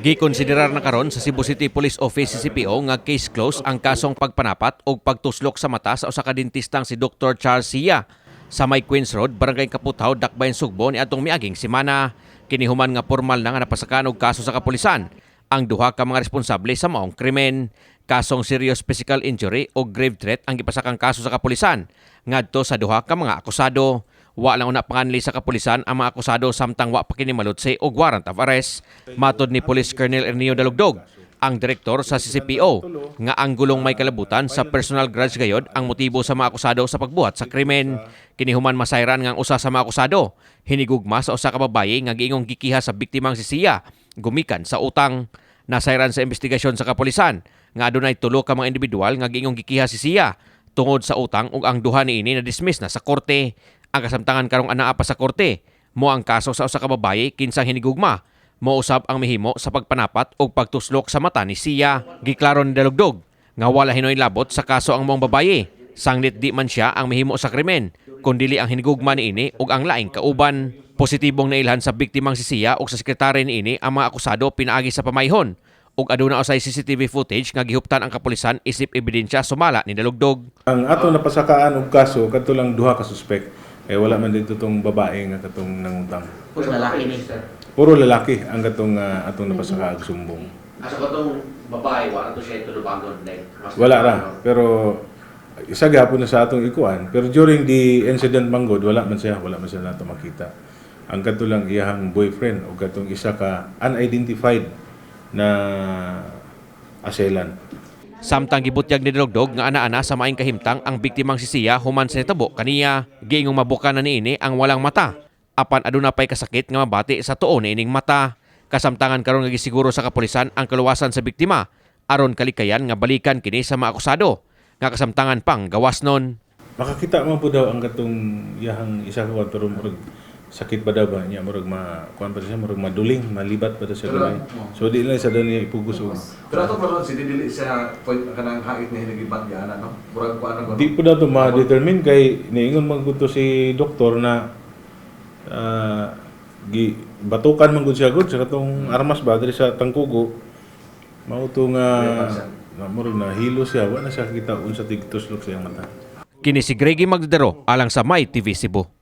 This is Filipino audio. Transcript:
Gikonsiderar na karon sa Cebu City Police Office CCPO nga case close ang kasong pagpanapat o pagtuslok sa mata sa usa ka dentistang si Dr. Charles Sia sa May Queens Road, Barangay Kaputaw, Dakbayan, Sugbo ni atong miaging semana. Kinihuman nga formal na nga napasakan og kaso sa kapulisan ang duha ka mga responsable sa maong krimen. Kasong serious physical injury o grave threat ang gipasakang kaso sa kapulisan ngadto sa duha ka mga akusado. Wa lang una panganli sa kapulisan ang mga akusado samtang wa pa kini malutse og warrant of arrest. Matod ni Police Colonel Ernio Dalugdog, ang direktor sa CCPO, nga ang gulong may kalabutan sa personal grudge gayod ang motibo sa mga akusado sa pagbuhat sa krimen. Kinihuman masayran nga ang usa sa mga akusado hinigugma sa usa ka babaye nga giingong gikiha sa biktimang si Sia gumikan sa utang. Nasayran sa investigasyon sa kapulisan nga adunay tulo ka mga individual nga giingong gikiha si Sia tungod sa utang ug ang duha niini na dismiss na sa korte. Ang kasamtangan karong anaa pa sa korte mo ang kaso sa usa ka babaye kinsang hinigugma mo usab ang mihimo sa pagpanapat o pagtuslok sa mata ni Sia. Giklaro ni Dalugdog nga wala hinoy labot sa kaso ang mong babaye. Sanglit di man siya ang mihimo sa krimen, kundili ang hinigugma niini ug ang laing kauban. Positibong nailhan sa biktimang si Sia ug sa sekretary niini ang mga akusado pinaagi sa pamayhon ug aduna usay CCTV footage nga gihuptan ang kapulisan isip ebidensya sumala ni Dalugdog. Ang ato napasakaan og kaso kadto lang duha ka suspect. Wala man dito tong babae nga katong nangutang. Puro lalaki ni. Puro lalaki ang katong atong napasaka og sumbong. Asa ko tong babae, wala to siya ito lubangon. Wala ra, pero isa gyapon na sa atong ikuan. Pero during the incident manggod, wala man siya nato makita. Ang kadto lang iyang boyfriend o katong isa ka unidentified na assailant. Samtang gibutyag ni Dalugdog nga ana-ana sa maing kahimtang ang biktimang si Sia human sa nitabo kaniya. Giingong mabuka na niini ang walang mata. Apan aduna pay kasakit nga mabati sa tuo niining mata. Kasamtangan karon nga gisiguro sa kapulisan ang kaluwasan sa biktima aron kalikayan nga balikan kini sa mga akusado nga kasamtangan pang gawas nun. Makakita mo po daw ang katong iyang isa ka pero murag sakit pa daw ba niya murag kuan pa siya murag maduling malibat pa daw siya gamay. So di lang sa daw niya ipugos. Pero ato pa si dili sa point kanang hait na hinagibat niya ana no. Murag kuan ang Di po daw to ma-determine kay niingon man gud to si doktor na batukan man gud siya gud sa katong armas ba diri sa tangkugo. Mao to nga murag na hilo siya wa na siya kita unsa tigtuslok sa iyang mata. Kini si Greggy Magdadero alang sa May TV Cebu.